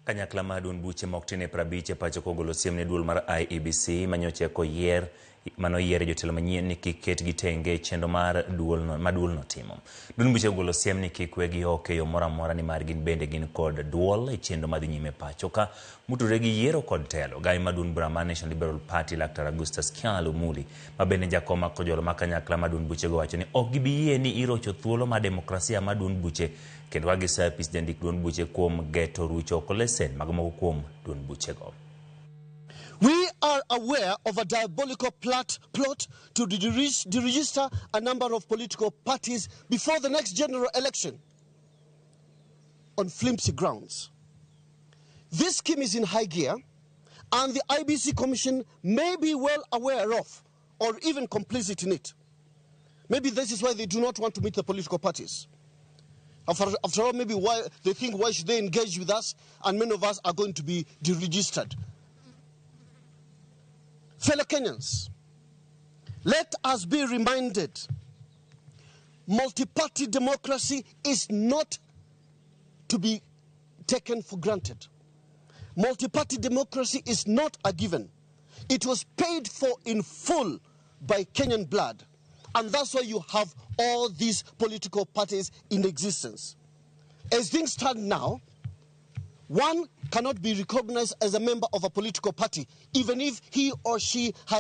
Kanyakla mar duond buche moktine 50 pacho kogolo siem ne duol mar IEBC manyocha koyier manoyiere jotelo manyien ni kik ketgi tenge chendo mar duolno timo. Duond buche ogolo siem ni kik wegi ok yo moro amora ni mar gin bende gin kod duol e chendo madhi nyime pacho ka mutudore gi yiero kod telo. Gai ma duond bura mar National Liberal Party Dr. Augustus Kialu Muli ma bende jakoma kojolo ma kanyakla ma duond buche go wacho ni ok gibi yie ni irocho thuolo ma demokrasia ma duond buche kendo wagisa apis jandik duond buche kuom geto rucho kolesen mag moko kuom duond buche go. We are aware of a diabolical plot to deregister a number of political parties before the next general election on flimsy grounds. This scheme is in high gear, and the IBC Commission may be well aware of or even complicit in it. Maybe this is why they do not want to meet the political parties. After all, maybe why they think why should they engage with us, and many of us are going to be deregistered. Fellow Kenyans, let us be reminded, multi-party democracy is not to be taken for granted. Multi-party democracy is not a given. It was paid for in full by Kenyan blood, and that's why you have all these political parties in existence. As things stand now, one cannot be recognized as a member of a political party, even if he or she has